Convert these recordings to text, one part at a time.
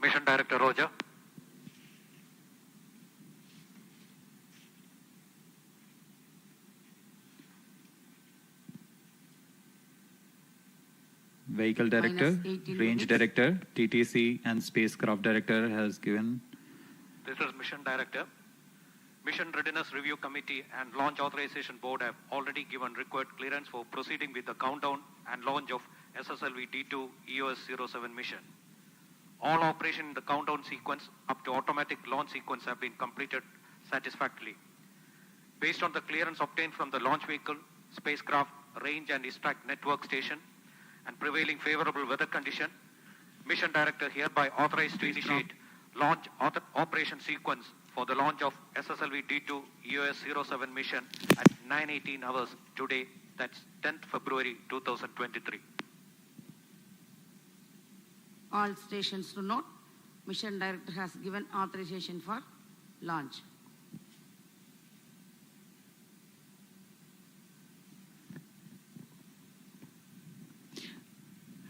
Mission Director Roger. Vehicle Director, Range Director, TTC and Spacecraft Director has given. This is Mission Director. Mission Readiness Review Committee and Launch Authorization Board have already given required clearance for proceeding with the countdown and launch of SSLV D2 EOS-07 mission. All operation in the countdown sequence up to automatic launch sequence have been completed satisfactorily. Based on the clearance obtained from the launch vehicle, spacecraft, range and ISRO network station, and prevailing favorable weather condition, Mission Director hereby authorized to initiate launch operation sequence for the launch of SSLV D2 EOS-07 mission at 9:18 hours today, that's 10th February 2023. All stations to note, Mission Director has given authorization for launch.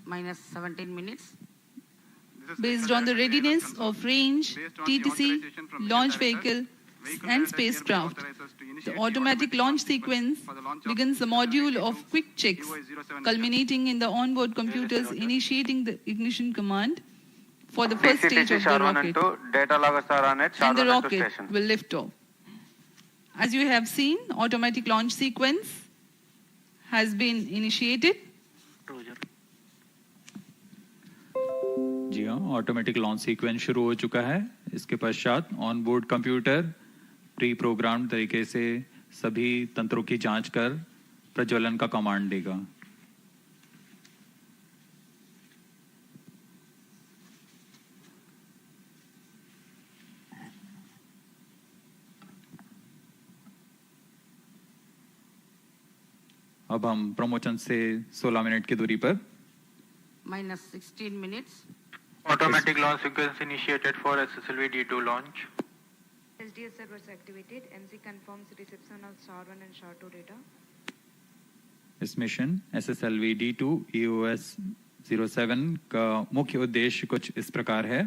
Minus 17 minutes. Based on the readiness of range, TTC, launch vehicle, and spacecraft, the automatic launch sequence begins the module of quick checks, culminating in the onboard computers initiating the ignition command for the first stage of the rocket, and the rocket will lift off. As you have seen, automatic launch sequence has been initiated. जी हाँ, automatic launch sequence शुरू हो चुका है। इसके पश्चात on board computer pre program तरीके से सभी तंत्रों की जांच कर प्रज्वलन का कमांड देगा। अब हम प्रमोशन से 16 मिनट की दूरी पर Minus 16 minutes. Automatic launch sequence initiated for SSLV D2 launch. SDS servers activated. MC confirms reception of SHAR-1 and SHAR-2 data. इस मिशन SSLV D2 EOS-07 का मुख्य उद्देश्य कुछ इस प्रकार है।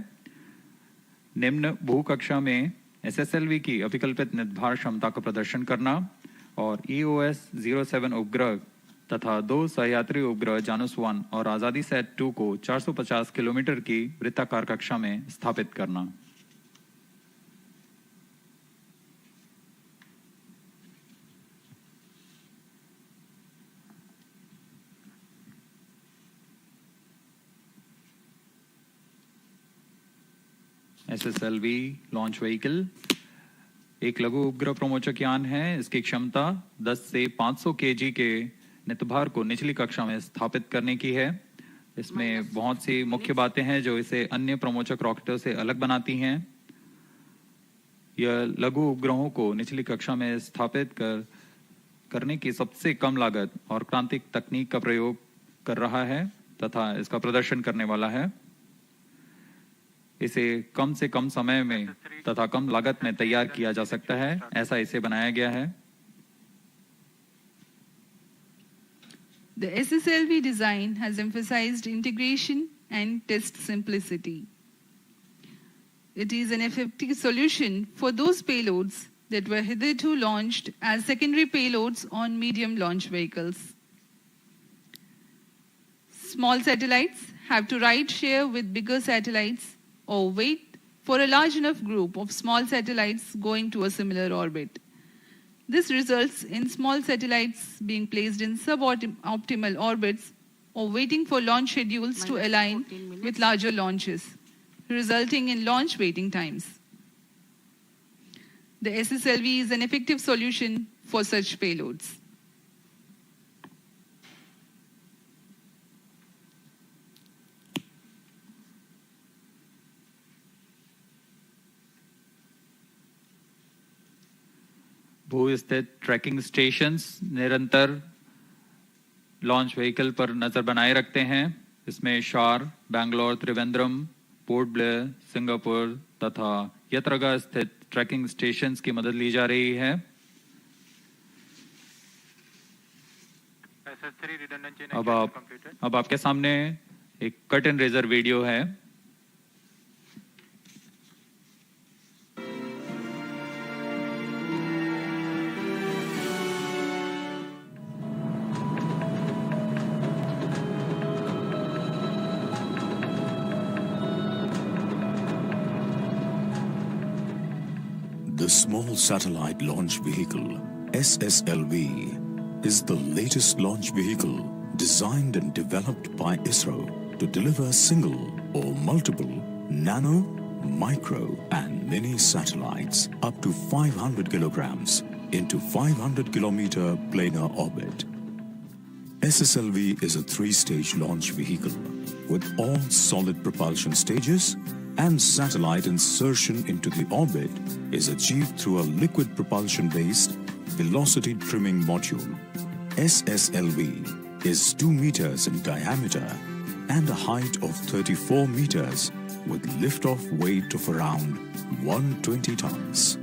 निम्न भूकक्षा में SSLV की अभिकल्पित निर्धार क्षमता का प्रदर्शन करना और EOS-07 उपग्रह तथा 2 सहयात्री उपग्रह जानुस 1 और आजादी सेट 2 को 450 किलोमीटर की वृत्ताकार कक्षा में स्थापित करना। SSLV लॉन्च व्हीकल एक लघु उपग्रह प्रमोचक यान है। इसकी क्षमता 10 से 500 केजी के नितभार को निचली कक्षा में स्थापित करने की है। इसमें बहुत सी मुख्य बातें हैं जो इसे अन्य प्रमोचक रॉकेटों से अलग बनाती हैं। यह लघु उपग्रहों को निचली कक्षा में स्थापित करने की सबसे कम लागत और क्रांतिक तकनीक का प्रयोग कर रहा है तथा इसका प्रदर्शन करने वाला है। इसे कम से कम समय में तथा कम लागत में तैयार किया जा सकता है, ऐसा इसे बनाया गया है। The SSLV design has emphasized integration and test simplicity. It is an effective solution for those payloads that were hitherto launched as secondary payloads on medium launch vehicles. Small satellites have to ride share with bigger satellites or wait for a large enough group of small satellites going to a similar orbit. This results in small satellites being placed in suboptimal orbits or waiting for launch schedules to align with larger launches, resulting in launch waiting times. The SSLV is an effective solution for such payloads. भू स्थित trekking stations निरंतर launch vehicle पर नजर बनाए रखते हैं। इसमें शार, Bangalore, Trivandrum, port Blair, Singapore तथा यत्रगा स्थित ट्रैकिंग स्टेशंस की मदद ली जा रही है। अब आपके सामने एक कट एंड रेजर वीडियो है। The Small Satellite Launch Vehicle, SSLV, is the latest launch vehicle designed and developed by ISRO to deliver single or multiple nano, micro and mini satellites up to 500 kilograms into 500 kilometer planar orbit. SSLV is a three-stage launch vehicle with all solid propulsion stages, and satellite insertion into the orbit is achieved through a liquid propulsion-based velocity trimming module. SSLV is 2 meters in diameter and a height of 34 meters with liftoff weight of around 120 tons.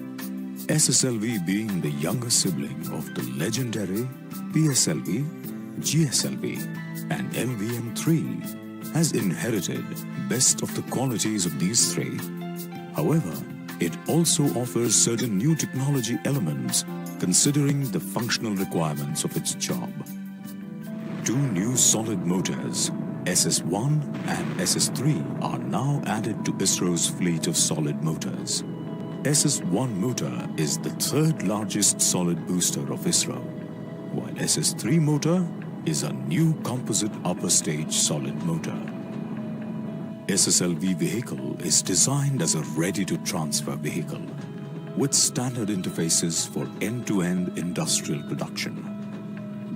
SSLV being the younger sibling of the legendary PSLV, GSLV and LVM-3 has inherited best of the qualities of these three. However, it also offers certain new technology elements considering the functional requirements of its job. 2 new solid motors, SS1 and SS3, are now added to ISRO's fleet of solid motors. SS1 motor is the 3rd largest solid booster of ISRO, while SS3 motor is a new composite upper stage solid motor. SSLV vehicle is designed as a ready-to-transfer vehicle with standard interfaces for end-to-end industrial production.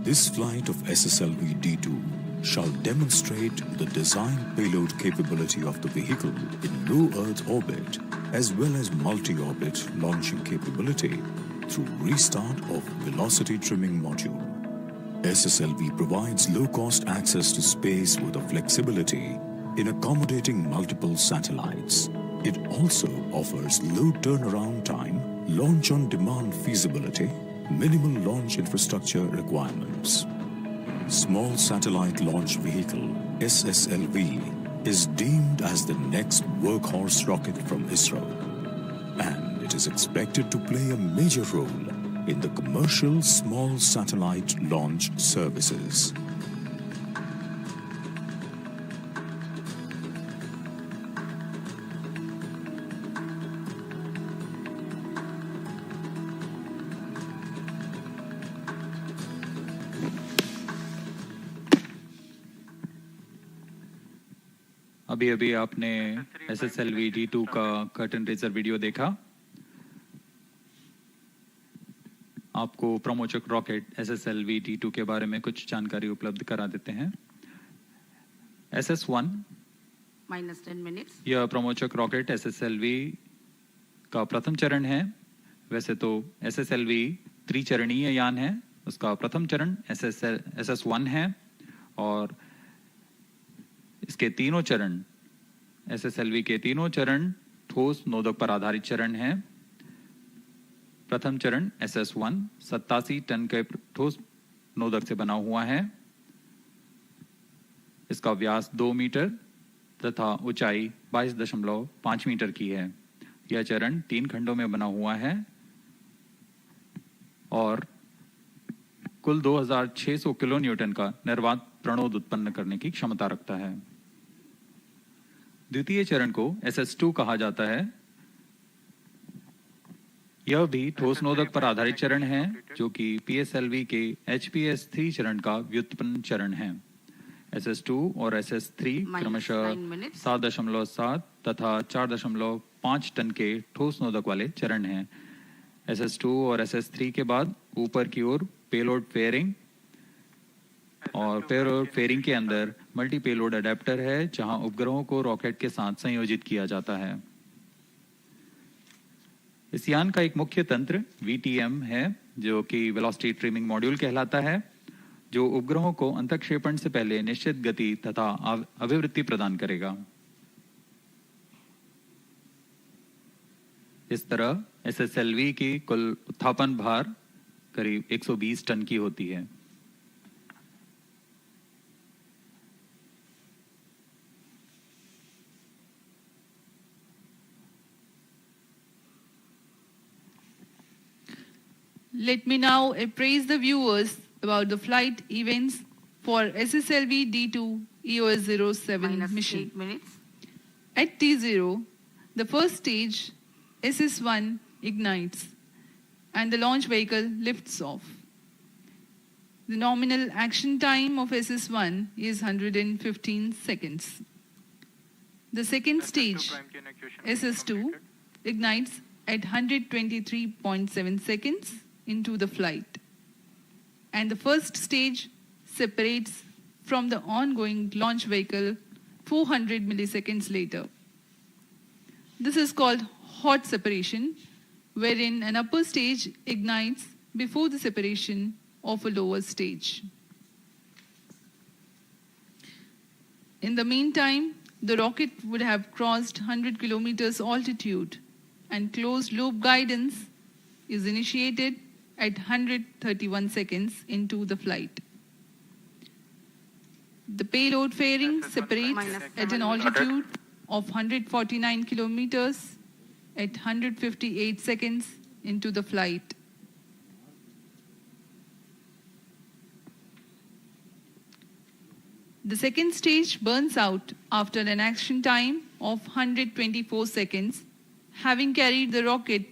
This flight of SSLV D2 shall demonstrate the design payload capability of the vehicle in low Earth orbit as well as multi-orbit launching capability through restart of velocity trimming module. SSLV provides low-cost access to space with a flexibility in accommodating multiple satellites. It also offers low turnaround time, launch-on-demand feasibility, minimal launch infrastructure requirements. Small Satellite Launch Vehicle, SSLV, is deemed as the next workhorse rocket from ISRO, and it is expected to play a major role in the commercial small satellite launch services. अभी आपने SSLV D2 का curtain raiser video देखा। आपको प्रमोचक rocket SSLV D2 के बारे में कुछ जानकारी उपलब्ध करा देते हैं। SS1 -10 minutes. यह प्रमोचक रॉकेट SSLV का प्रथम चरण है। वैसे तो SSLV त्रिचरणीय यान है। उसका प्रथम चरण SS1 है और इसके तीनों चरण SSLV के तीनों चरण ठोस नोदक पर आधारित चरण हैं। प्रथम चरण SS1 87 टन के ठोस नोदक से बना हुआ है। इसका व्यास 2 मीटर तथा ऊंचाई 22.5 मीटर की है। यह चरण 3 खंडों में बना हुआ है और कुल 2600 किलो न्यूटन का निर्वात प्रणोद उत्पन्न करने की क्षमता रखता है। द्वितीय चरण को SS2 कहा जाता है। यह भी ठोस नोदक पर आधारित चरण है जो कि PSLV के HPS3 चरण का व्युत्पन्न चरण है। SS2 और SS3 क्रमशः 7.7 तथा 4.5 टन के ठोस नोदक वाले चरण हैं। SS2 और SS3 के बाद ऊपर की ओर पेलोड फेयरिंग और पेलोड फेयरिंग के अंदर मल्टी पेलोड अडेप्टर है जहां उपग्रहों को रॉकेट के साथ संयोजित किया जाता है। इस यान का एक मुख्य तंत्र VTM है जो कि वेलोसिटी ट्रिमिंग मॉड्यूल कहलाता है, जो उपग्रहों को अंतःक्षेपण से पहले निश्चित गति तथा अभिवृत्ति प्रदान करेगा। इस तरह SSLV की कुल उत्थापन भार करीब 120 टन की होती है। Let me now appraise the viewers about the flight events for SSLV D2 EOS 07 mission. -8 minutes. At T0, the first stage SS1 ignites, and the launch vehicle lifts off. The nominal action time of SS1 is 115 seconds. The second stage, SS2, ignites at 123.7 seconds into the flight. And the first stage separates from the ongoing launch vehicle 400 milliseconds later. This is called hot separation, wherein an upper stage ignites before the separation of a lower stage. In the meantime, the rocket would have crossed 100 kilometers altitude, and closed loop guidance is initiated at 131 seconds into the flight. The payload fairing separates at an altitude of 149 kilometers at 158 seconds into the flight. The second stage burns out after an action time of 124 seconds, having carried the rocket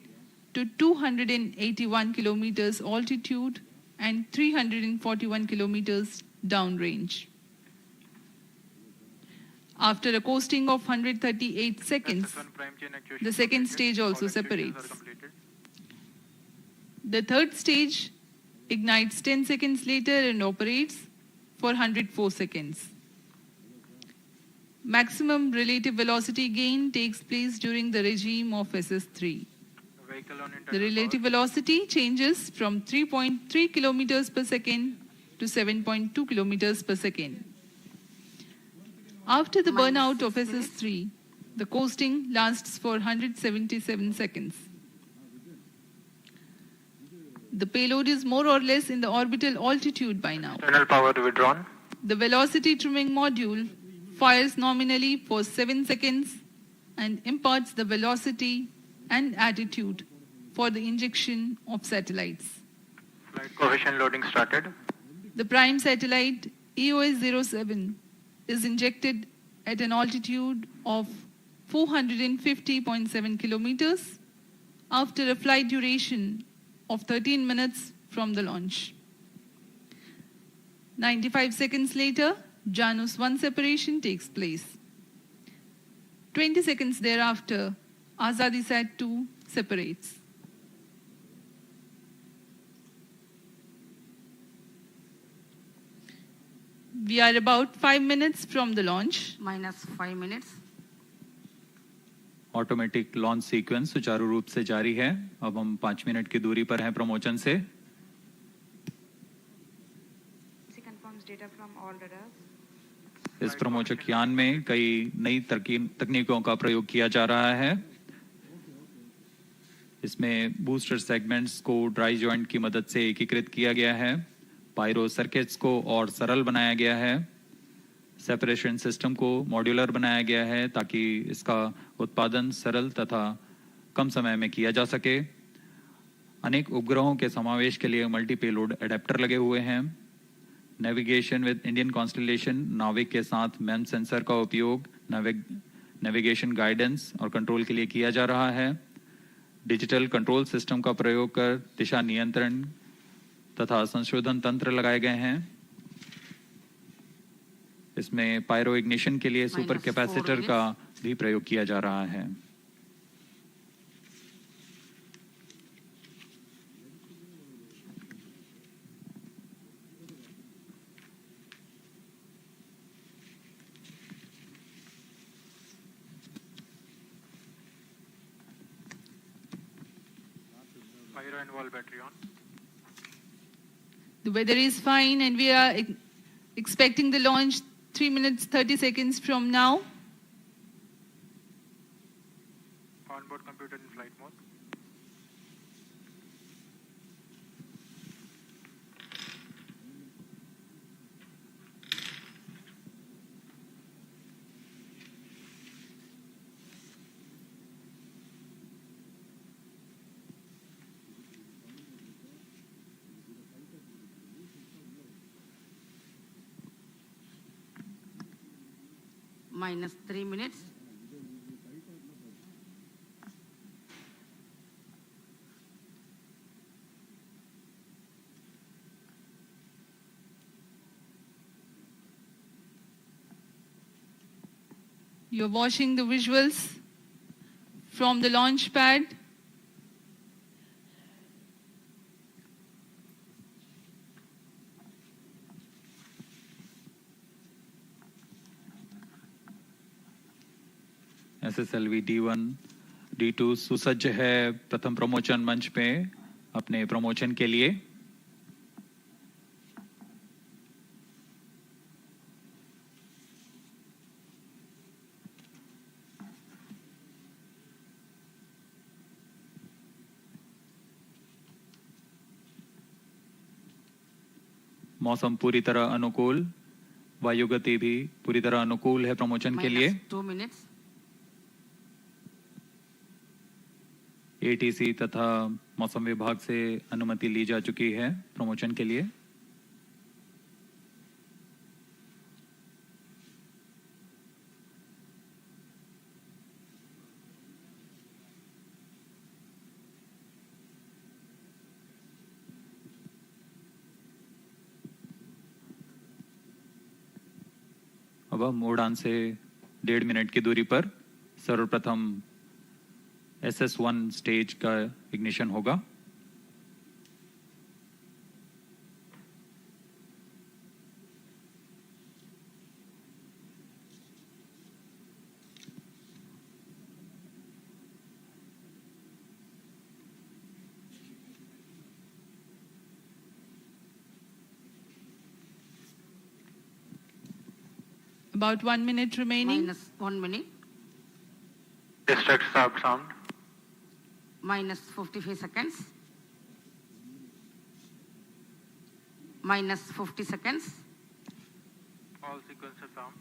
to 281 kilometers altitude and 341 kilometers downrange. After a coasting of 138 seconds, the second stage also separates. The third stage ignites 10 seconds later and operates for 104 seconds. Maximum relative velocity gain takes place during the regime of SS3. The relative velocity changes from 3.3 kilometers per second to 7.2 kilometers per second. After the burnout of SS3, the coasting lasts for 177 seconds. The payload is more or less in the orbital altitude by now. External power withdrawn. The velocity trimming module fires nominally for 7 seconds and imparts the velocity and attitude for the injection of satellites. Flight coefficient loading started. The prime satellite EOS-07 is injected at an altitude of 450.7 kilometers after a flight duration of 13 minutes from the launch. 95 seconds later, Janus 1 separation takes place. 20 seconds thereafter, Azadisat 2 separates. We are about 5 minutes from the launch. Minus 5 minutes. Automatic launch sequence सुचारू रूप से जारी है. अब हम 5 minute की दूरी पर हैं प्रमोचन से. confirms data from all radars. इस प्रमोचक यान में कई नई तकनीकों का प्रयोग किया जा रहा है. इसमें बूस्टर सेगमेंट्स को ड्राई जॉइंट की मदद से एकीकृत किया गया है. पायरो सर्किट्स को और सरल बनाया गया है. सेपरेशन सिस्टम को मॉड्यूलर बनाया गया है ताकि इसका उत्पादन सरल तथा कम समय में किया जा सके. अनेक उपग्रहों के समावेश के लिए मल्टी पेलोड एडेप्टर लगे हुए हैं. नेविगेशन विद इंडियन कॉन्स्टलेशन नाविक के साथ मैम सेंसर का उपयोग नेविगेशन गाइडेंस और कंट्रोल के लिए किया जा रहा है. डिजिटल कंट्रोल सिस्टम का प्रयोग कर दिशा नियंत्रण तथा संशोधन तंत्र लगाए गए हैं. इसमें पायरो इग्निशन के लिए सुपर कैपेसिटर का भी प्रयोग किया जा रहा है. Pyro and wall battery on. The weather is fine and we are expecting the launch 3 minutes 30 seconds from now. Onboard computer in flight mode. Minus 3 minutes. You're watching the visuals from the launch pad. SSLV D1 D2 सुसज्ज है प्रथम promotion मंच पे अपने promotion के लिए। मौसम पूरी तरह अनुकूल, वायु गति भी पूरी तरह अनुकूल है प्रमोशन के लिए। -2 minutes. ATC तथा मौसम विभाग से अनुमति ली जा चुकी है प्रमोशन के लिए। अब हम उड़ान से 1.5 मिनट की दूरी पर सर्वप्रथम SS1 स्टेज का इग्निशन होगा। About 1 minute remaining. -1 minute. District stop sound. -55 seconds. -50 seconds. All sequences sound.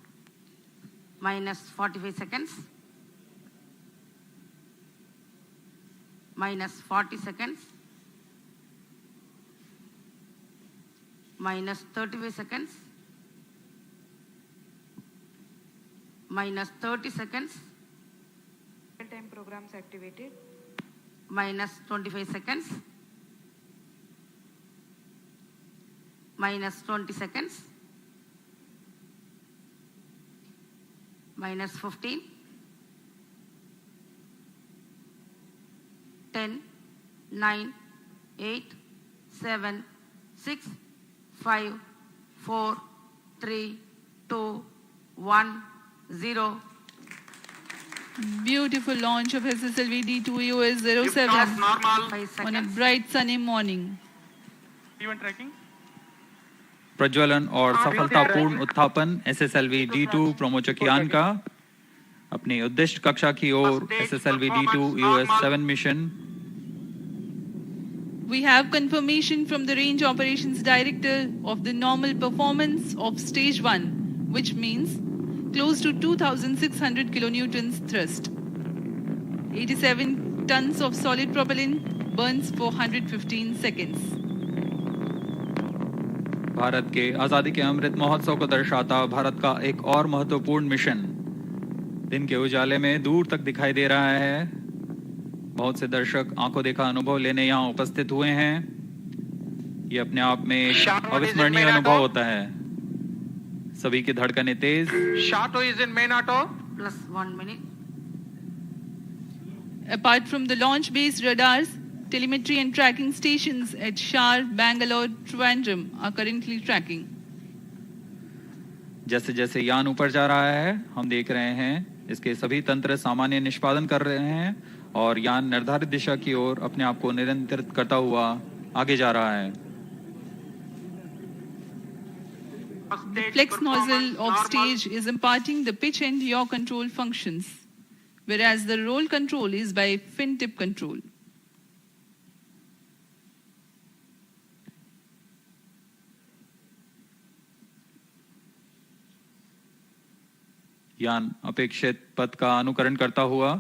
-45 seconds. -40 seconds. -35 seconds. -30 seconds. Real-time programs activated. -25 seconds. -20 seconds. -15. 10, 9, 8, 7, 6, 5, 4, 3, 2, 1, 0. Beautiful launch of SSLV D2 EOS 07 Normal. 5 on a seconds. bright sunny morning. Even tracking. प्रज्वलन और सफलतापूर्ण उत्थापन SSLV D2 प्रमोचक यान का अपनी उद्दिष्ट कक्षा की ओर SSLV D2 EOS 7 mission. We have confirmation from the Range Operations Director of the normal performance of Stage 1, which means close to 2,600 kilonewtons thrust. 87 tons of solid propellant burns for 115 seconds. Bharat के आजादी के अमृत महोत्सव को दर्शाता भारत का एक और महत्वपूर्ण mission दिन के उजाले में दूर तक दिखाई दे रहा है। बहुत से दर्शक आंखों देखा अनुभव लेने यहाँ उपस्थित हुए हैं। ये अपने आप में एक अविस्मरणीय अनुभव होता है। सभी की धड़कनें तेज। Shato is in main auto. +1 minute. Apart from the launch-based radars, telemetry and tracking stations at Shar, Bangalore, Trivandrum are currently tracking. जैसे जैसे यान ऊपर जा रहा है हम देख रहे हैं इसके सभी तंत्र सामान्य निष्पादन कर रहे हैं और यान निर्धारित दिशा की ओर अपने आप को निरंतरित करता हुआ आगे जा रहा है। The flex nozzle of stage is imparting the pitch and yaw control functions, whereas the roll control is by fin tip control. यान अपेक्षित पथ का अनुकरण करता हुआ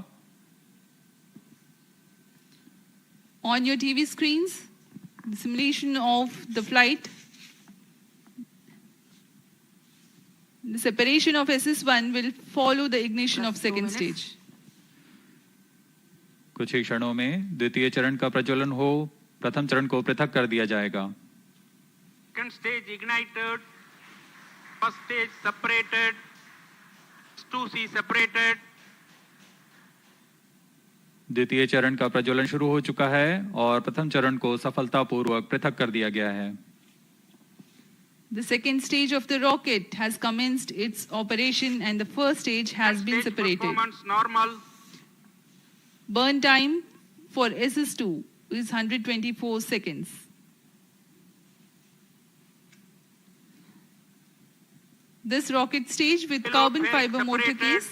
On your TV screens, the simulation of the flight, the separation of SS1 will follow the ignition of second stage. कुछ ही क्षणों में द्वितीय चरण का प्रज्वलन हो प्रथम चरण को पृथक कर दिया जाएगा। Second stage ignited. First stage separated. S2C separated. द्वितीय चरण का प्रज्वलन शुरू हो चुका है और प्रथम चरण को सफलतापूर्वक पृथक कर दिया गया है। The second stage of the rocket has commenced its operation and the first stage has been separated. Performance normal. Burn time for SS2 is 124 seconds. This rocket stage with Payload carbon phase fiber motor separated. case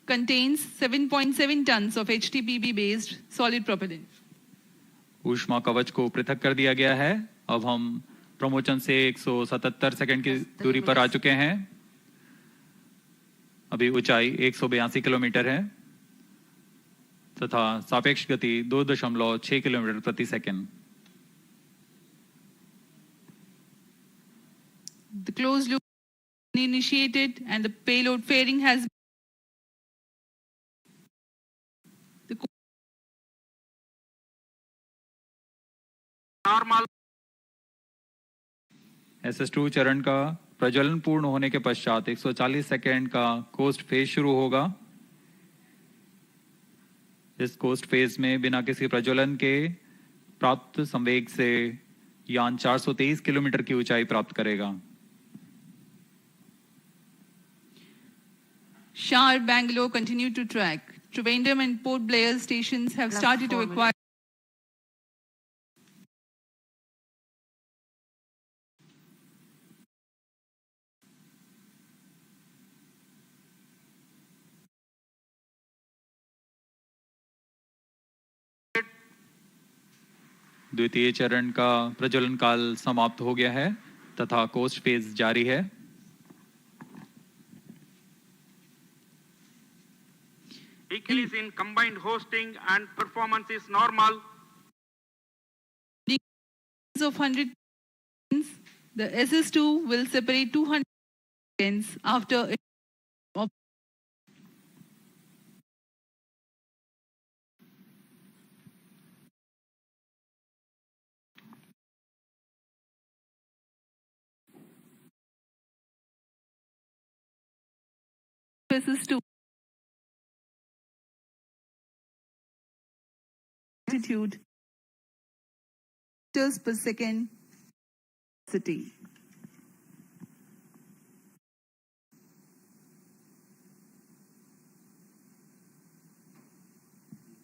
contains 7.7 tons of HTPB based solid propellant. ऊष्मा कवच को पृथक कर दिया गया है। अब हम प्रमोचन से 177 सेकंड की दूरी पर आ चुके हैं। अभी ऊंचाई 182 किलोमीटर है तथा सापेक्ष गति 2.6 किलोमीटर प्रति second. The closed loop initiated and the payload fairing has Normal. SS2 चरण का प्रज्वलन पूर्ण होने के पश्चात 140 सेकंड का कोस्ट फेज शुरू होगा। इस कोस्ट फेज में बिना किसी प्रज्वलन के प्राप्त संवेग से यान 423 किलोमीटर की ऊंचाई प्राप्त करेगा। Shar, Bangalore continue to track. Trivandrum and Port Blair stations have started to acquire. द्वितीय चरण का प्रज्वलन काल समाप्त हो गया है तथा कोस्ट फेज जारी है। Vehicle is in combined hosting and performance is normal. Of 100 seconds, the SS2 will separate 200 seconds after it. SS2 altitude meters per second city.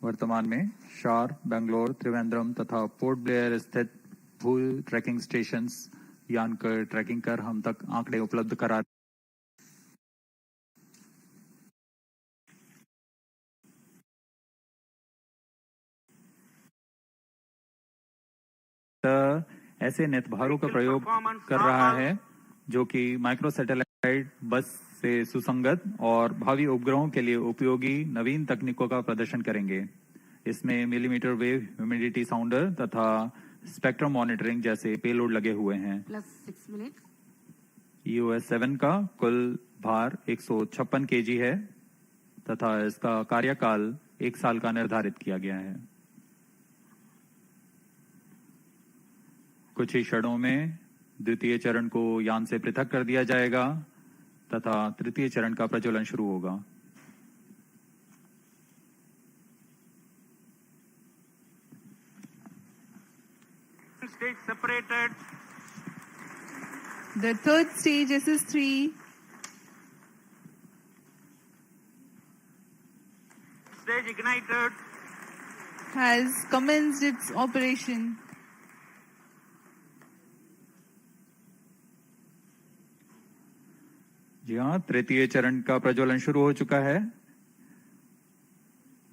वर्तमान में शार, बेंगलोर, त्रिवेंद्रम तथा पोर्ट ब्लेयर स्थित भू ट्रैकिंग स्टेशंस यान कर ट्रैकिंग कर हम तक आंकड़े उपलब्ध करा ऐसे नेतभारों का प्रयोग कर रहा है जो कि माइक्रो सैटेलाइट बस से सुसंगत और भावी उपग्रहों के लिए उपयोगी नवीन तकनीकों का प्रदर्शन करेंगे। इसमें मिलीमीटर वेव ह्यूमिडिटी साउंडर तथा स्पेक्ट्रम मॉनिटरिंग जैसे पेलोड लगे हुए हैं। +6 minutes. EOS 7 का कुल भार 156 kg है तथा इसका कार्यकाल 1 साल का निर्धारित किया गया है। कुछ ही क्षणों में द्वितीय चरण को यान से पृथक कर दिया जाएगा तथा तृतीय चरण का प्रज्वलन शुरू होगा। Stage separated. The third stage SS3 Stage ignited. has commenced its operation. जी हाँ, तृतीय चरण का प्रज्वलन शुरू हो चुका है।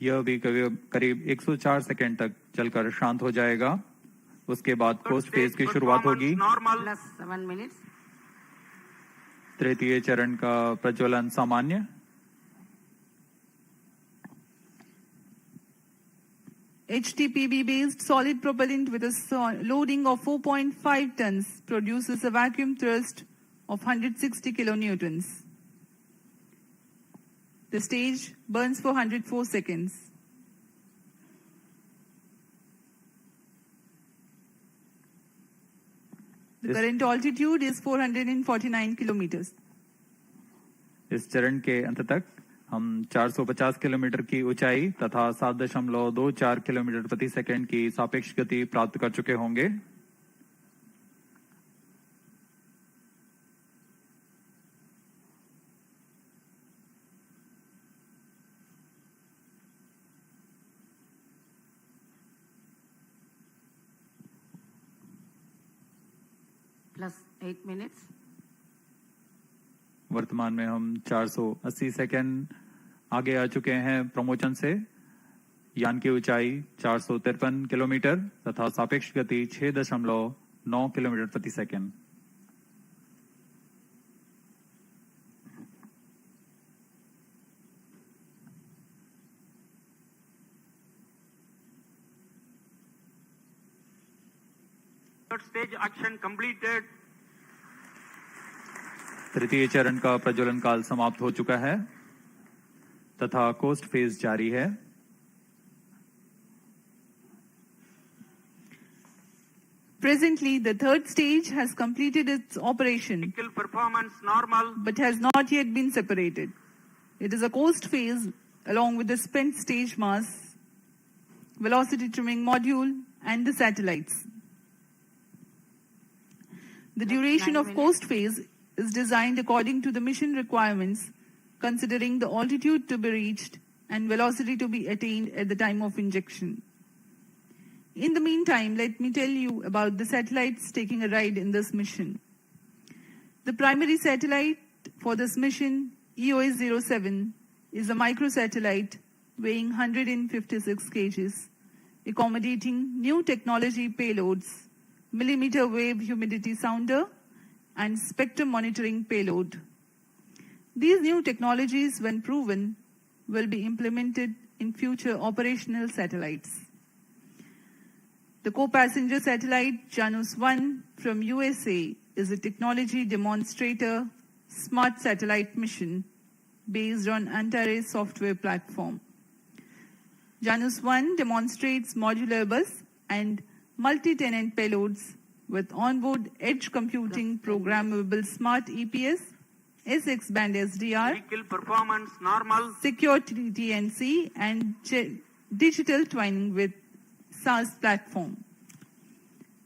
यह भी करीब 104 सेकंड तक चलकर शांत हो जाएगा। उसके बाद पोस्ट फेज की शुरुआत होगी। +7 minutes. तृतीय चरण का प्रज्वलन सामान्य। HTPB based solid propellant with a loading of 4.5 tons produces a vacuum thrust of 160 kilonewtons. The stage burns for 104 seconds. The current altitude is 449 kilometers. इस चरण के अंत तक हम 450 किलोमीटर की ऊंचाई तथा 7.24 किलोमीटर प्रति सेकंड की सापेक्ष गति प्राप्त कर चुके होंगे। Plus 8 minutes. वर्तमान में हम 480 सेकंड आगे आ चुके हैं प्रमोशन से। यान की ऊंचाई 453 किलोमीटर तथा सापेक्ष गति 6.9 किलोमीटर प्रति second. Third stage action completed. तृतीय चरण का प्रज्वलन काल समाप्त हो चुका है तथा कोस्ट फेज जारी है। Presently, the third stage has completed its operation, Vehicle performance normal. but has not yet been separated. It is a coast phase along with the spent stage mass, velocity trimming module, and the satellites. The duration of coast phase is designed according to the mission requirements, considering the altitude to be reached and velocity to be attained at the time of injection. In the meantime, let me tell you about the satellites taking a ride in this mission. The primary satellite for this mission, EOS-07, is a microsatellite weighing 156 kgs, accommodating new technology payloads, millimeter wave humidity sounder, and spectrum monitoring payload. These new technologies, when proven, will be implemented in future operational satellites. The co-passenger satellite Janus-1 from USA is a technology demonstrator smart satellite mission based on Antares software platform. Janus-1 demonstrates modular bus and multi-tenant payloads with onboard edge computing programmable smart EPS, SX band SDR, Vehicle performance normal. secure TNC, and digital twinning with SaaS platform.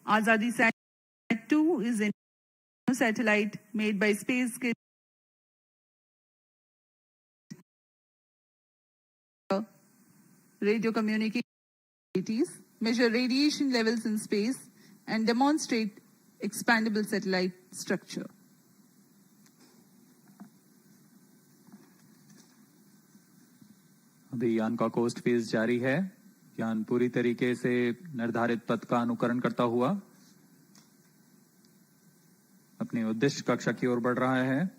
Azadi Sat 2 is a satellite made by SpaceX radio communications, measure radiation levels in space, and demonstrate expandable satellite structure. अभी यान का coast phase जारी है। यान पूरी तरीके से निर्धारित पथ का अनुकरण करता हुआ अपनी उद्दिष्ट कक्षा की ओर बढ़ रहा है।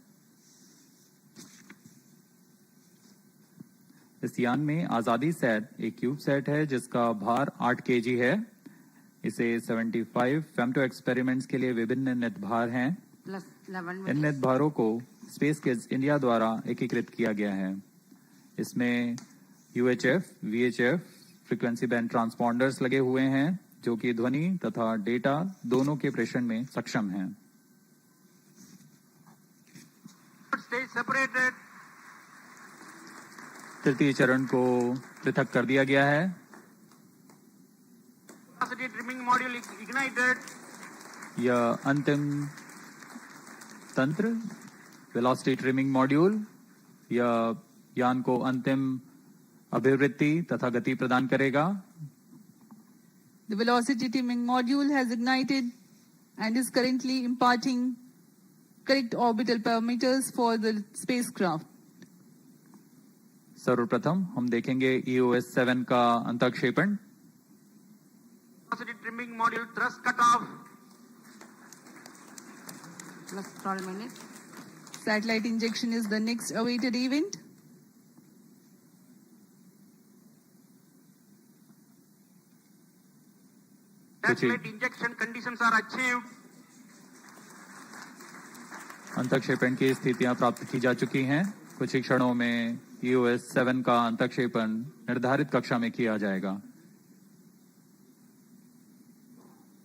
इस यान में आजादी सैट एक क्यूब सेट है जिसका भार 8 केजी है। इसे 75 फेम्टो एक्सपेरिमेंट्स के लिए विभिन्न नित भार हैं। इन नित भारों को स्पेस किड्स इंडिया द्वारा एकीकृत किया गया है। इसमें UHF, VHF फ्रीक्वेंसी बैंड ट्रांसपॉन्डर्स लगे हुए हैं जो कि ध्वनि तथा डेटा दोनों के प्रेषण में सक्षम हैं। तृतीय चरण को पृथक कर दिया गया है। यह अंतिम तंत्र वेलोसिटी ट्रिमिंग मॉड्यूल यह यान को अंतिम अभिवृत्ति तथा गति प्रदान करेगा। The velocity trimming module has ignited and is currently imparting correct orbital parameters for the spacecraft. सर्वप्रथम हम देखेंगे EOS-7 का अंतःक्षेपण। Velocity trimming module thrust cutoff. Plus 12 minutes. Satellite injection is the next awaited event. Satellite injection conditions are achieved. अंतःक्षेपण की स्थितियां प्राप्त की जा चुकी हैं। कुछ ही क्षणों में EOS-7 का अंतःक्षेपण निर्धारित कक्षा में किया जाएगा।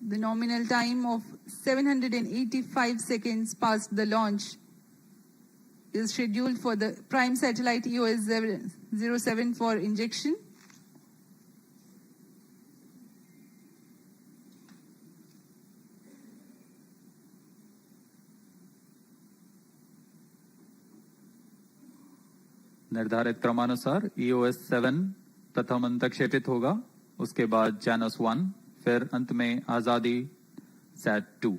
The nominal time of 785 seconds past the launch is scheduled for the prime satellite EOS 07 for injection. निर्धारित क्रमानुसार EOS 7 प्रथम अंतक्षेपित होगा, उसके बाद Janus 1, फिर अंत में आजादी Sat 2।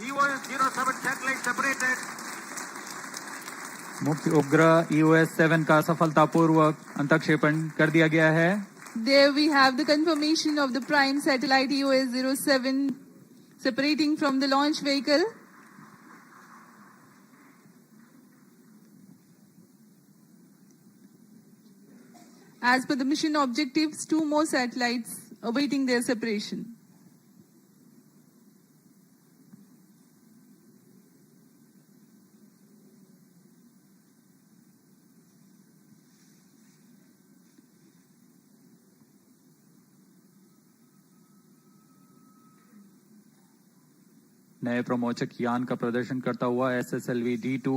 EOS 07 satellite separated. मुख्य उपग्रह EOS 7 का सफलतापूर्वक अंतक्षेपण कर दिया गया है। There we have the confirmation of the prime satellite EOS 07 separating from the launch vehicle. As per the mission objectives, 2 more satellites awaiting their separation. नए प्रमोचक यान का प्रदर्शन करता हुआ SSLV D2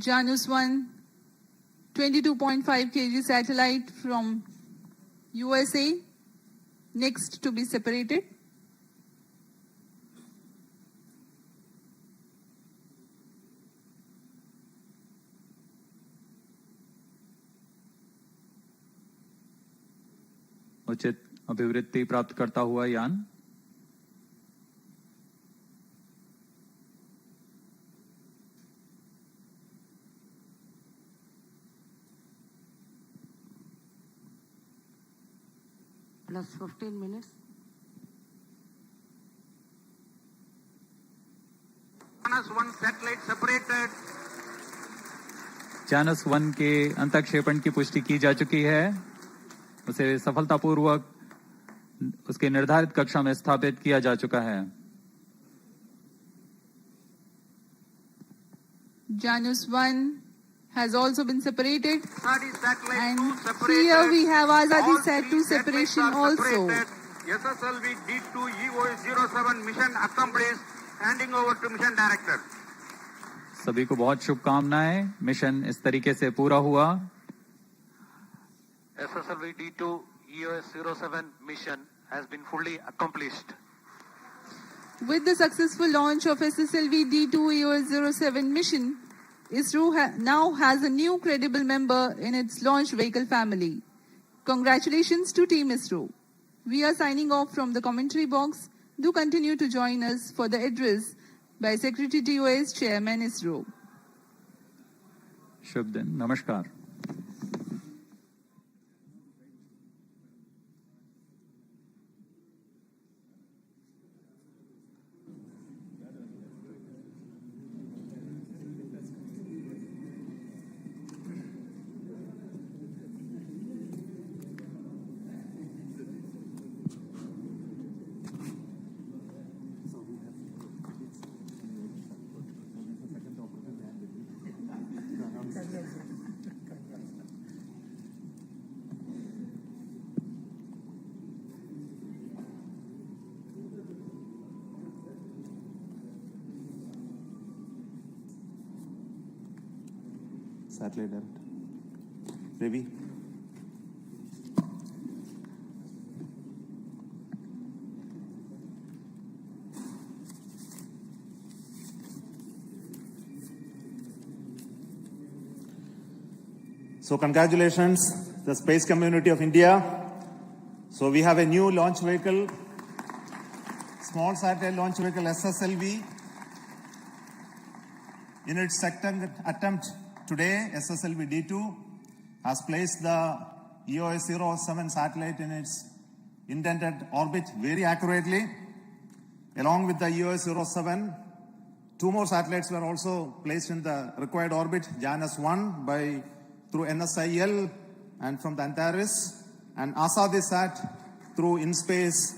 Janus 1, 22.5 kg satellite from USA, next to be separated. उचित अभिवृद्धि प्राप्त करता हुआ यान Plus 15 minutes. Janus 1 satellite separated. Janus 1 के अंतक्षेपण की पुष्टि की जा चुकी है, उसे सफलतापूर्वक उसके निर्धारित कक्षा में स्थापित किया जा चुका है। Janus 1 has also been separated, and separated. Here we have Azadi All Sat 2 three separation satellites are also. separated. SSLV D2 EOS 07 mission accomplished. Handing over to mission director. सभी को बहुत शुभकामनाएं। मिशन इस तरीके से पूरा हुआ। SSLV D2 EOS 07 mission has been fully accomplished. With the successful launch of SSLV D2 EOS 07 mission, ISRO now has a new credible member in its launch vehicle family. Congratulations to Team ISRO. We are signing off from the commentary box. Do continue to join us for the address by Secretary TOS Chairman ISRO. शुभ दिन, नमस्कार। Satellite director. Ravi. So congratulations, the space community of India. So we have a new launch vehicle, small satellite launch vehicle SSLV. In its second attempt today, SSLV D2 has placed the EOS 07 satellite in its intended orbit very accurately. Along with the EOS 07, two more satellites were also placed in the required orbit, JANUS-1 through NSIL and from the Antares, and ASADISat through InSpace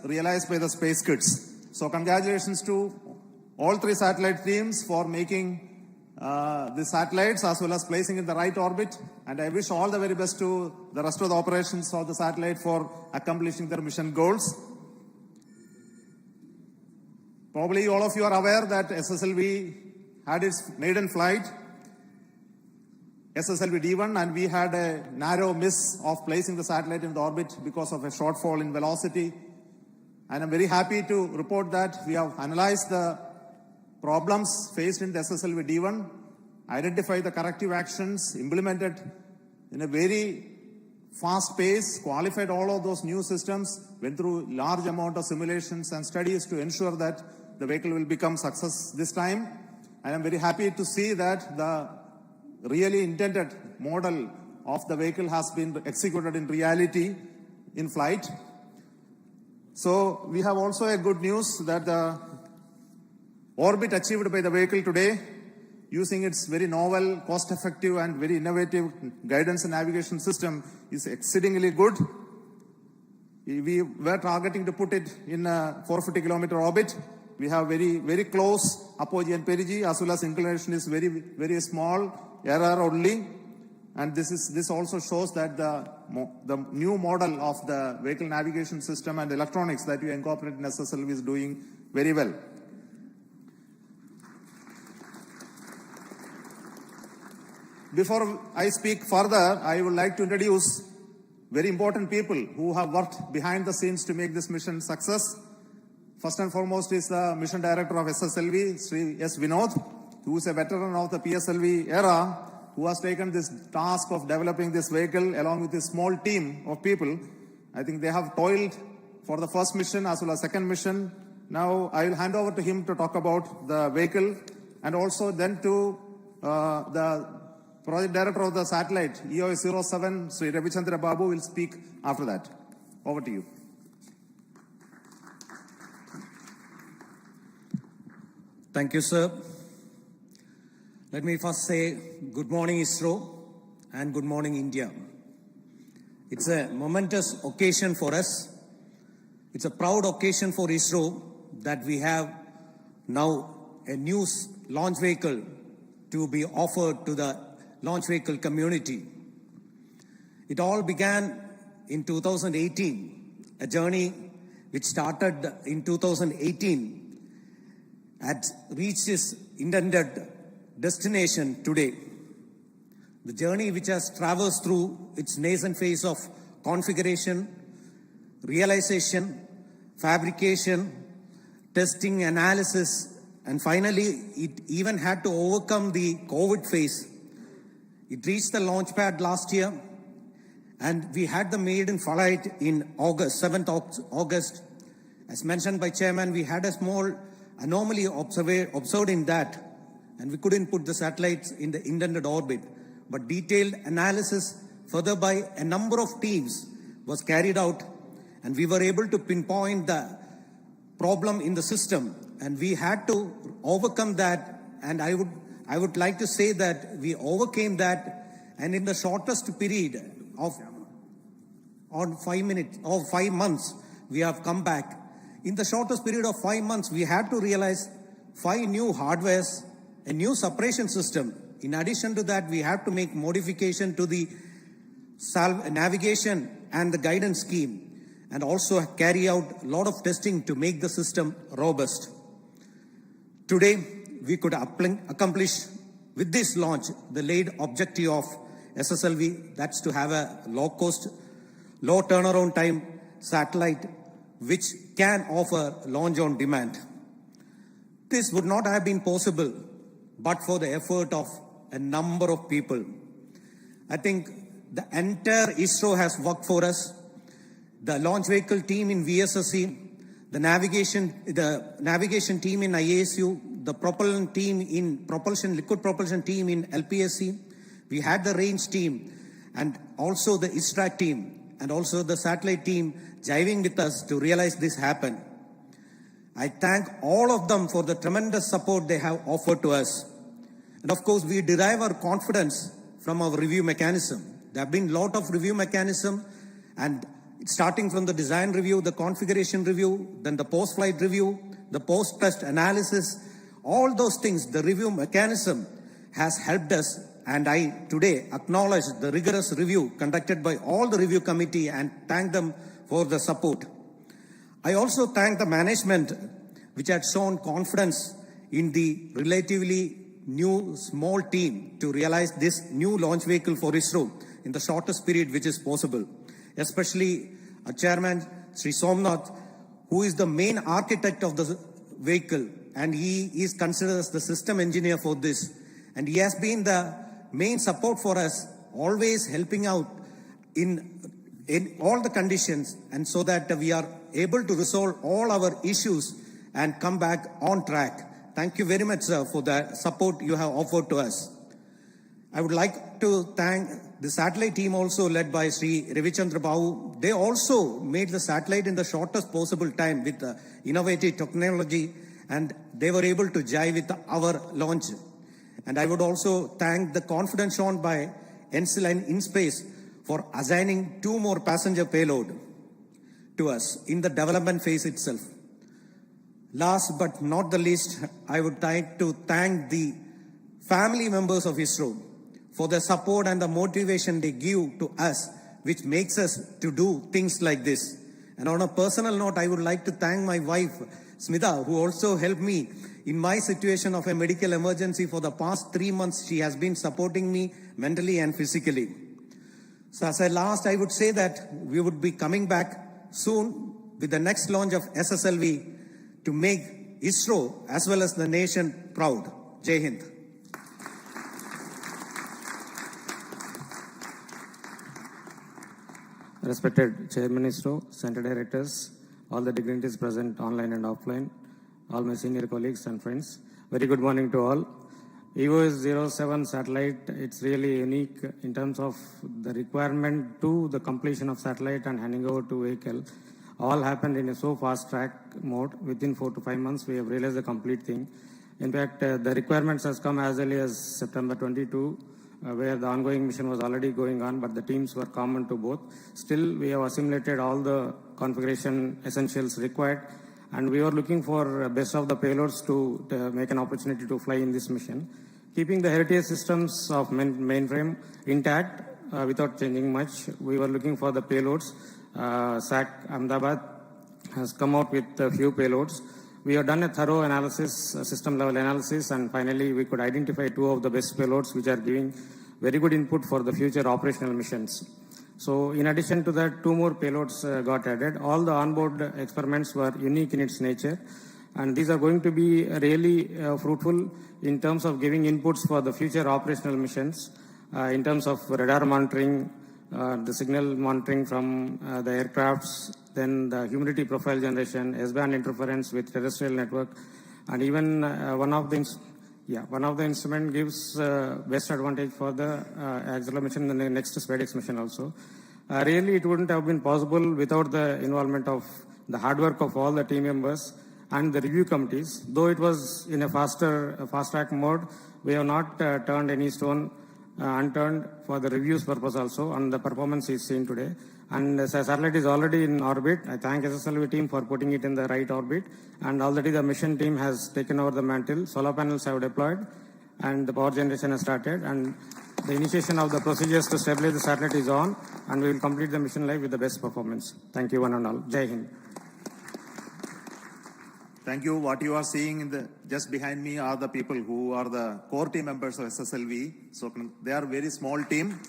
realized by the Space Kids. So congratulations to all three satellite teams for making the satellites as well as placing in the right orbit. And I wish all the very best to the rest of the operations of the satellite for accomplishing their mission goals. Probably all of you are aware that SSLV had its maiden flight, SSLV D1, and we had a narrow miss of placing the satellite in the orbit because of a shortfall in velocity. And I'm very happy to report that we have analyzed the problems faced in the SSLV D1, identified the corrective actions, implemented in a very fast pace, qualified all of those new systems, went through large amount of simulations and studies to ensure that the vehicle will become success this time. And I'm very happy to see that the really intended model of the vehicle has been executed in reality in flight. So we have also a good news that the orbit achieved by the vehicle today, using its very novel, cost-effective and very innovative guidance and navigation system, is exceedingly good. We were targeting to put it in a 450-kilometer orbit. We have very, very close apogee and perigee, as well as inclination is very, very small, error only. And this also shows that the new model of the vehicle navigation system and electronics that we incorporate in SSLV is doing very well. Before I speak further, I would like to introduce very important people who have worked behind the scenes to make this mission success. First and foremost is the mission director of SSLV, Sri S. Vinod, who is a veteran of the PSLV era, who has taken this task of developing this vehicle along with a small team of people. I think they have toiled for the first mission as well as second mission. Now I will hand over to him to talk about the vehicle, and also then to the project director of the satellite, EOS 07, Sri Ravichandra Babu, will speak after that. Over to you. Thank you, sir. Let me first say good morning, ISRO, and good morning, India. It's a momentous occasion for us. It's a proud occasion for ISRO that we have now a new launch vehicle to be offered to the launch vehicle community. It all began in 2018, a journey which started in 2018 had reached its intended destination today. The journey which has traversed through its nascent phase of configuration, realization, fabrication, testing, analysis, and finally it even had to overcome the COVID phase. It reached the launch pad last year, and we had the maiden flight in August, 7th August. As mentioned by Chairman, we had a small anomaly observed in that, and we couldn't put the satellites in the intended orbit. But detailed analysis further by a number of teams was carried out, and we were able to pinpoint the problem in the system, and we had to overcome that. And I would like to say that we overcame that, and in the shortest period of 5 months, we have come back. In the shortest period of 5 months, we had to realize 5 new hardwares, a new separation system. In addition to that, we have to make modification to the navigation and the guidance scheme, and also carry out a lot of testing to make the system robust. Today, we could accomplish with this launch the laid objective of SSLV, that's to have a low-cost, low turnaround time satellite which can offer launch on demand. This would not have been possible but for the effort of a number of people. I think the entire ISRO has worked for us. The launch vehicle team in VSSC, the navigation team in IASU, the propulsion team in liquid propulsion team in LPSC, We had the range team and also the ISRO team and also the satellite team jiving with us to realize this happen. I thank all of them for the tremendous support they have offered to us. And of course, we derive our confidence from our review mechanism. There have been a lot of review mechanism, and starting from the design review, the configuration review, then the post-flight review, the post-test analysis, all those things, the review mechanism has helped us. And I today acknowledge the rigorous review conducted by all the review committee and thank them for the support. I also thank the management which had shown confidence in the relatively new small team to realize this new launch vehicle for ISRO in the shortest period which is possible. Especially our chairman, Sri Somnath, who is the main architect of the vehicle, and he is considered as the system engineer for this. And he has been the main support for us, always helping out in all the conditions, and so that we are able to resolve all our issues and come back on track. Thank you very much, sir, for the support you have offered to us. I would like to thank the satellite team also led by Sri Ravichandra Babu. They also made the satellite in the shortest possible time with innovative technology, and they were able to jive with our launch. And I would also thank the confidence shown by NCL and InSpace for assigning 2 more passenger payload to us in the development phase itself. Last but not the least, I would like to thank the family members of ISRO for the support and the motivation they give to us, which makes us to do things like this. And on a personal note, I would like to thank my wife, Smita, who also helped me in my situation of a medical emergency for the past 3 months. She has been supporting me mentally and physically. So as a last, I would say that we would be coming back soon with the next launch of SSLV to make ISRO as well as the nation proud. Jai Hind. Respected Chairman ISRO, Center Directors, all the dignitaries present online and offline, all my senior colleagues and friends, very good morning to all. EOS 07 satellite, it's really unique in terms of the requirement to the completion of satellite and handing over to vehicle. All happened in a so fast track mode. Within 4 to 5 months, we have realized the complete thing. In fact, the requirements has come as early as September 22, where the ongoing mission was already going on, but the teams were common to both. Still, we have assimilated all the configuration essentials required, and we were looking for best of the payloads to make an opportunity to fly in this mission. Keeping the heritage systems of mainframe intact without changing much, we were looking for the payloads. SAC Ahmedabad has come out with a few payloads. We have done a thorough analysis, system level analysis, and finally we could identify 2 of the best payloads which are giving very good input for the future operational missions. So in addition to that, 2 more payloads got added. All the onboard experiments were unique in its nature, and these are going to be really fruitful in terms of giving inputs for the future operational missions, in terms of radar monitoring, the signal monitoring from the aircrafts, then the humidity profile generation, S-band interference with terrestrial network, and even one of the instrument gives best advantage for the acceleration in the next SpaceX mission also. Really, it wouldn't have been possible without the involvement of the hard work of all the team members and the review committees. Though it was in a fast track mode, we have not turned any stone unturned for the reviews purpose also, and the performance is seen today. And the satellite is already in orbit. I thank SSLV team for putting it in the right orbit, and already the mission team has taken over the mantle. Solar panels have deployed, and the power generation has started, and the initiation of the procedures to stabilize the satellite is on, and we will complete the mission live with the best performance. Thank you one and all. Jai Hind. Thank you. What you are seeing just behind me are the people who are the core team members of SSLV. So they are a very small team.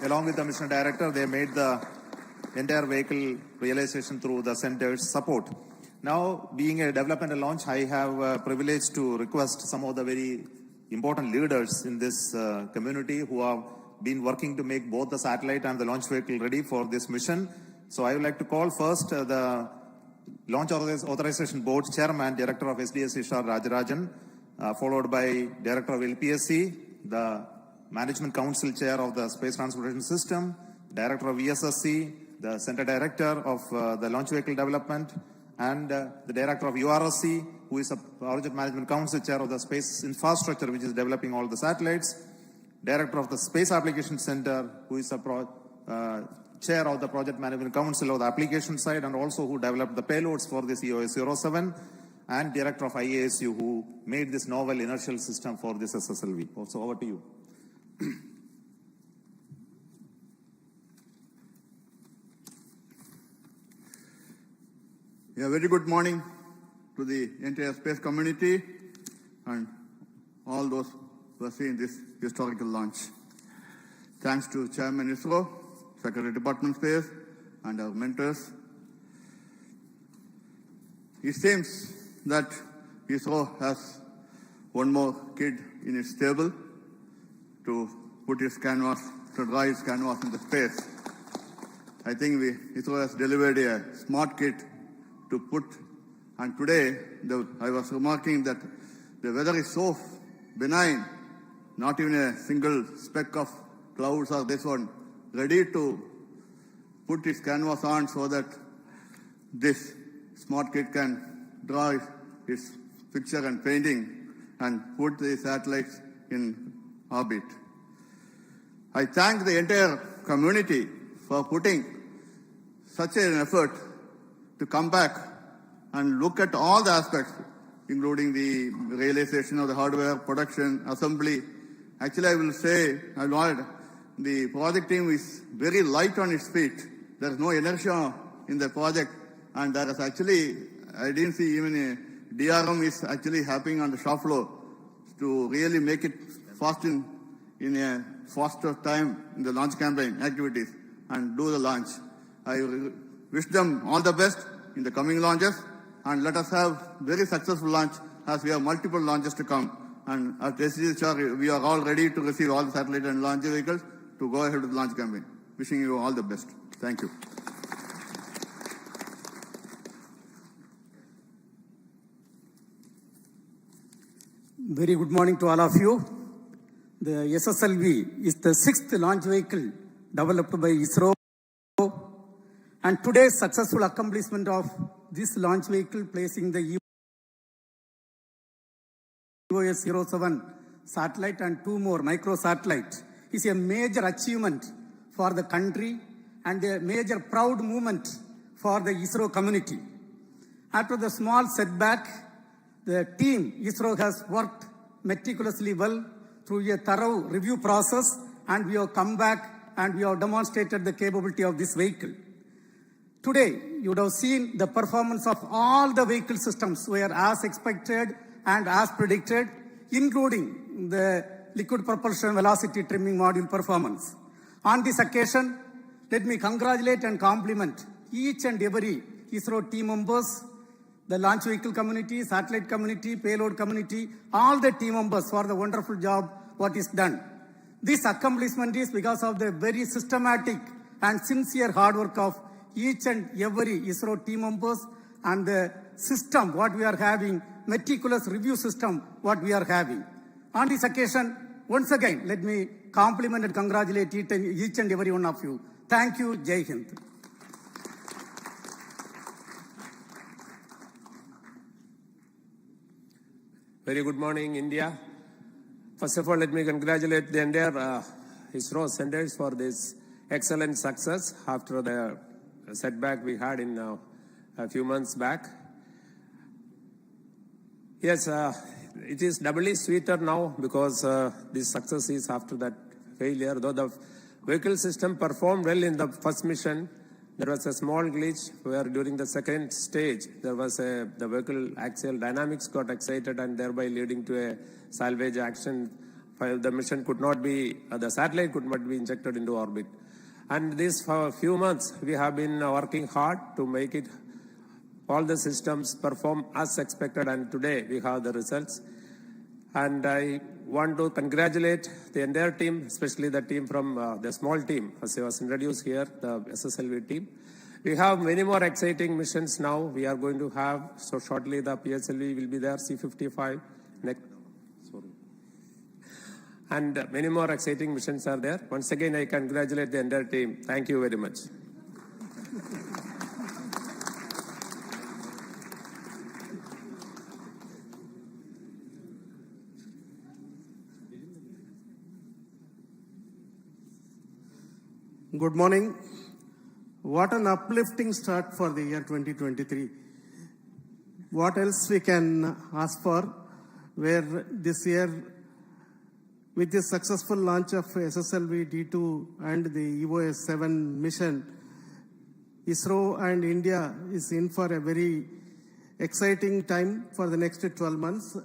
Along with the mission director, they made the entire vehicle realization through the center's support. Now, being a development and launch, I have privilege to request some of the very important leaders in this community who have been working to make both the satellite and the launch vehicle ready for this mission. So I would like to call first the Launch Authorization Board Chairman, Director of SDSC Shar Rajarajan, followed by Director of LPSC, the Management Council Chair of the Space Transportation System, Director of ESSC, the Center Director of the Launch Vehicle Development, and the Director of URSC, who is a Project Management Council Chair of the Space Infrastructure, which is developing all the satellites, Director of the Space Application Center, who is a Chair of the Project Management Council of the application side, and also who developed the payloads for this EOS 07, and Director of IASU, who made this novel inertial system for this SSLV. Also, over to you. A very good morning to the entire space community and all those who are seeing this historical launch. Thanks to Chairman ISRO, Secretary Department Space, and our mentors. It seems that ISRO has one more kid in its stable to put its canvas, to draw its canvas into space. I think ISRO has delivered a smart kit to put, and today I was remarking that the weather is so benign, not even a single speck of clouds or this one, ready to put its canvas on so that this smart kit can draw its picture and painting and put the satellites in orbit. I thank the entire community for putting such an effort to come back and look at all the aspects, including the realization of the hardware, production, assembly. Actually, I will say, the project team is very light on its feet. There is no inertia in the project, and there is actually, I didn't see even a DRM is actually happening on the shop floor to really make it fast in a faster time in the launch campaign activities and do the launch. I wish them all the best in the coming launches, and let us have very successful launch as we have multiple launches to come. And at SGHR, we are all ready to receive all the satellite and launch vehicles to go ahead with the launch campaign. Wishing you all the best. Thank you. Very good morning to all of you. The SSLV is the 6th launch vehicle developed by ISRO. And today's successful accomplishment of this launch vehicle, placing the EOS 07 satellite and 2 more microsatellites, is a major achievement for the country and a major proud moment for the ISRO community. After the small setback, the team ISRO has worked meticulously well through a thorough review process, and we have come back and we have demonstrated the capability of this vehicle. Today, you would have seen the performance of all the vehicle systems were as expected and as predicted, including the liquid propulsion velocity trimming module performance. On this occasion, let me congratulate and compliment each and every ISRO team members, the launch vehicle community, satellite community, payload community, all the team members for the wonderful job what is done. This accomplishment is because of the very systematic and sincere hard work of each and every ISRO team members and the system what we are having, meticulous review system what we are having. On this occasion, once again, let me compliment and congratulate each and every one of you. Thank you. Jai Hind. Very good morning, India. First of all, let me congratulate the entire ISRO centers for this excellent success after the setback we had in a few months back. Yes, it is doubly sweeter now because this success is after that failure. Though the vehicle system performed well in the first mission, there was a small glitch where during the second stage, there was the vehicle axial dynamics got excited and thereby leading to a salvage action. The mission could not be, the satellite could not be injected into orbit. And this for a few months, we have been working hard to make it, all the systems perform as expected, and today we have the results. And I want to congratulate the entire team, especially the team from the small team, as I was introduced here, the SSLV team. We have many more exciting missions now. We are going to have, so shortly the PSLV will be there, C-55. and many more exciting missions are there. Once again, I congratulate the entire team. Thank you very much. Good morning. What an uplifting start for the year 2023. What else we can ask for, where this year, with the successful launch of SSLV D2 and the EOS-7 mission, ISRO and India is in for a very exciting time for the next 12 months.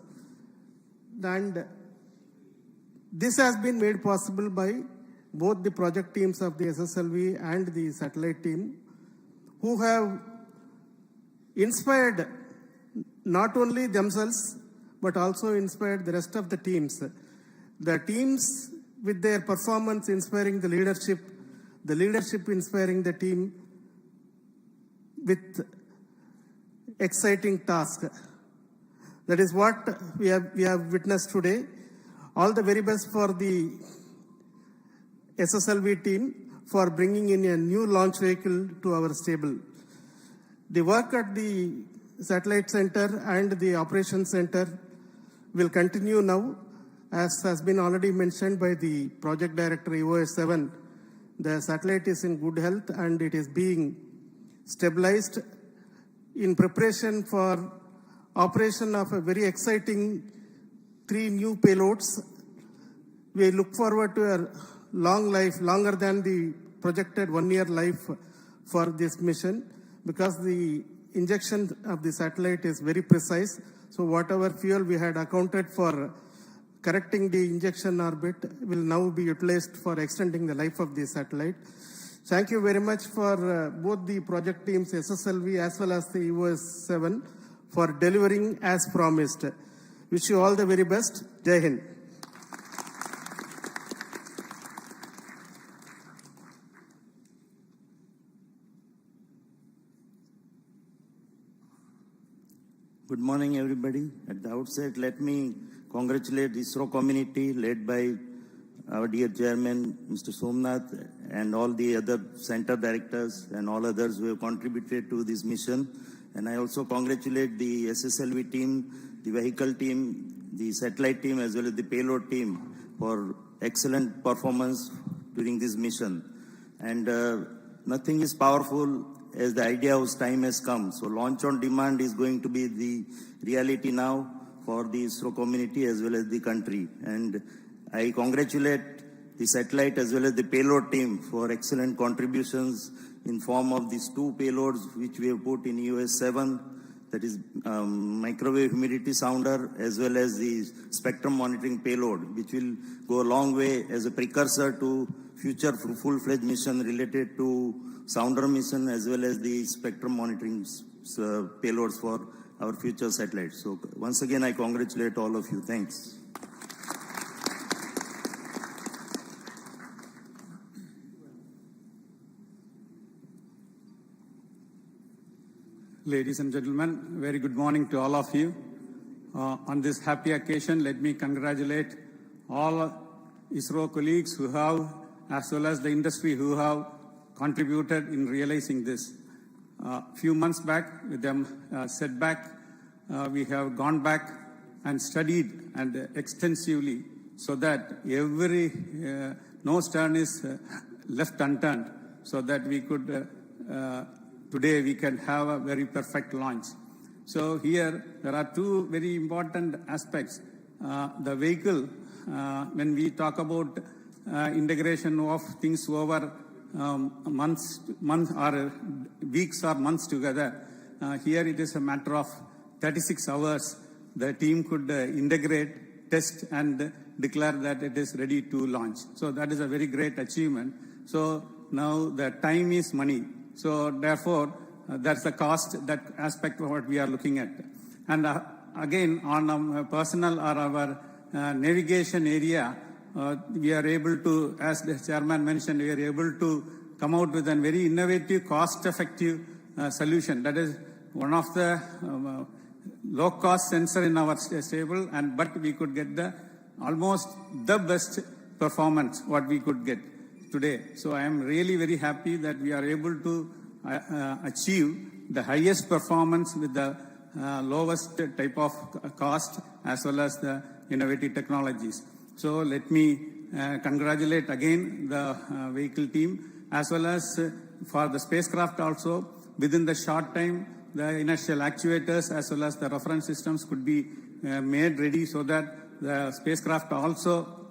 And this has been made possible by both the project teams of the SSLV and the satellite team, who have inspired not only themselves, but also inspired the rest of the teams. The teams with their performance inspiring the leadership inspiring the team with exciting task. That is what we have witnessed today. All the very best for the SSLV team for bringing in a new launch vehicle to our stable. The work at the satellite center and the operations center will continue now, as has been already mentioned by the project director EOS-7. The satellite is in good health and it is being stabilized in preparation for operation of a very exciting 3 new payloads. We look forward to a long life, longer than the projected 1-year life for this mission, because the injection of the satellite is very precise. So whatever fuel we had accounted for correcting the injection orbit will now be utilized for extending the life of the satellite. Thank you very much for both the project teams, SSLV as well as the EOS-7, for delivering as promised. Wish you all the very best. Jai Hind. Good morning, everybody. At the outset, let me congratulate the ISRO community led by our dear chairman, Mr. Somnath, and all the other center directors and all others who have contributed to this mission. And I also congratulate the SSLV team, the vehicle team, the satellite team, as well as the payload team for excellent performance during this mission. And nothing is powerful as the idea whose time has come. So launch on demand is going to be the reality now for the ISRO community as well as the country. And I congratulate the satellite as well as the payload team for excellent contributions in form of these 2 payloads which we have put in EOS-7, that is microwave humidity sounder, as well as the spectrum monitoring payload, which will go a long way as a precursor to future full-fledged mission related to sounder mission as well as the spectrum monitoring payloads for our future satellites. So once again, I congratulate all of you. Thanks. Ladies and gentlemen, very good morning to all of you. On this happy occasion, let me congratulate all ISRO colleagues who have, as well as the industry who have contributed in realizing this. Few months back, with them setback, we have gone back and studied and extensively so that every no stone is left unturned, so that we could today we can have a very perfect launch. So here there are 2 very important aspects. The vehicle, when we talk about integration of things over months or weeks or months together, here it is a matter of 36 hours. The team could integrate, test and declare that it is ready to launch. So that is a very great achievement. So now the time is money. So therefore, that's the cost, that aspect of what we are looking at. And again, on our personal or our navigation area, we are able to, as the chairman mentioned, we are able to come out with a very innovative, cost-effective solution. That is one of the low-cost sensor in our stable, but we could get the almost the best performance what we could get today. So I am really very happy that we are able to achieve the highest performance with the lowest type of cost as well as the innovative technologies. So let me congratulate again the vehicle team as well as for the spacecraft also. Within the short time, the inertial actuators as well as the reference systems could be made ready so that the spacecraft also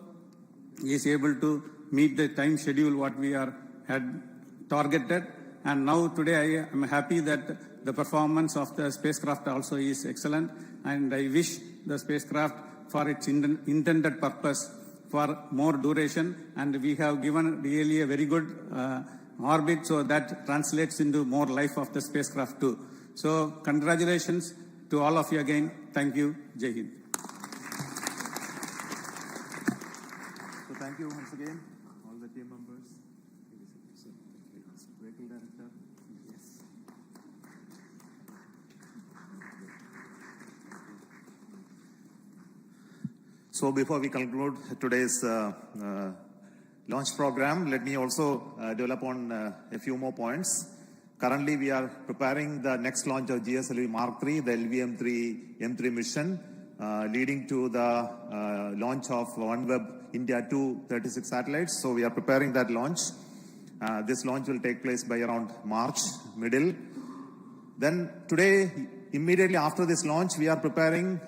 is able to meet the time schedule what we had targeted. And now today I am happy that the performance of the spacecraft also is excellent, and I wish the spacecraft for its intended purpose for more duration, and we have given really a very good orbit, so that translates into more life of the spacecraft too. So congratulations to all of you again. Thank you. Jai Hind. So thank you once again, all the team members. Vehicle director. Yes. So before we conclude today's launch program, let me also develop on a few more points. Currently, we are preparing the next launch of GSLV Mark III, the LVM-3 M3 mission, leading to the launch of OneWeb India 2 36 satellites. So we are preparing that launch. This launch will take place by around March, middle. Then today, immediately after this launch, we are preparing,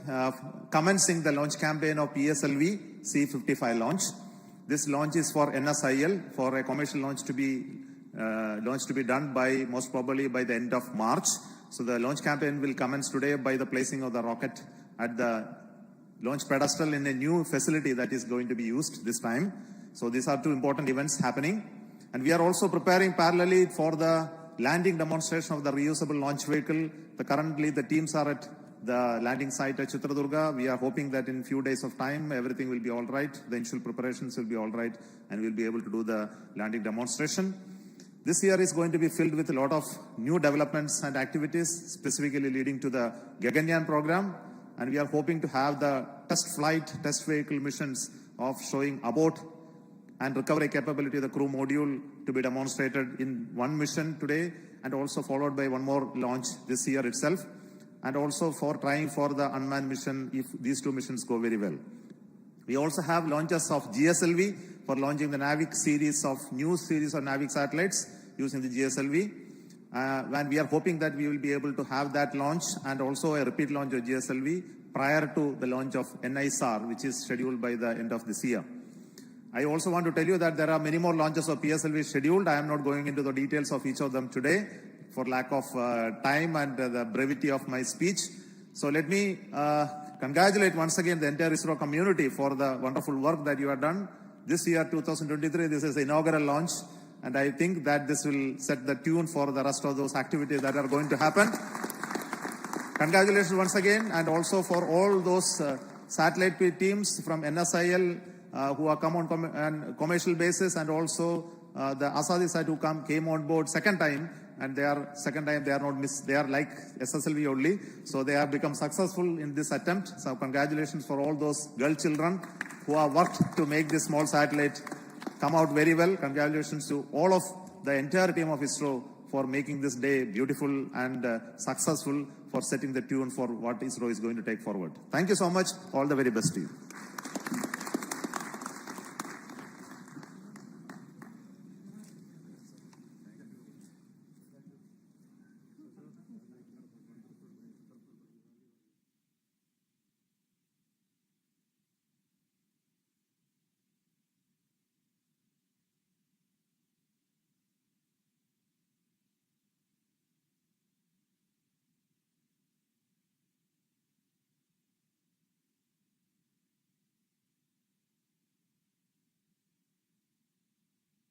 commencing the launch campaign of PSLV C55 launch. This launch is for NSIL, for a commercial launch to be done by most probably by the end of March. So the launch campaign will commence today by the placing of the rocket at the launch pedestal in a new facility that is going to be used this time. So these are two important events happening. And we are also preparing parallelly for the landing demonstration of the reusable launch vehicle. Currently the teams are at the landing site at Chitradurga. We are hoping that in few days of time, everything will be all right. The initial preparations will be all right, and we'll be able to do the landing demonstration. This year is going to be filled with a lot of new developments and activities, specifically leading to the Gaganyaan program. And we are hoping to have the test vehicle missions of showing abort and recovery capability of the crew module to be demonstrated in one mission today, and also followed by one more launch this year itself, and also for trying for the unmanned mission if these two missions go very well. We also have launches of GSLV for launching the Navig series of new series of Navig satellites using the GSLV. And we are hoping that we will be able to have that launch and also a repeat launch of GSLV prior to the launch of NISR, which is scheduled by the end of this year. I also want to tell you that there are many more launches of PSLV scheduled. I am not going into the details of each of them today for lack of time and the brevity of my speech. So let me congratulate once again the entire ISRO community for the wonderful work that you have done. This year, 2023, this is the inaugural launch, and I think that this will set the tune for the rest of those activities that are going to happen. Congratulations once again, and also for all those satellite teams from NSIL who are come on commercial basis, and also the Asadi side who came on board second time, and they are not missed. They are like SSLV only, so they have become successful in this attempt. So congratulations for all those girl children who have worked to make this small satellite come out very well. Congratulations to all of the entire team of ISRO for making this day beautiful and successful, for setting the tune for what ISRO is going to take forward. Thank you so much. All the very best to you.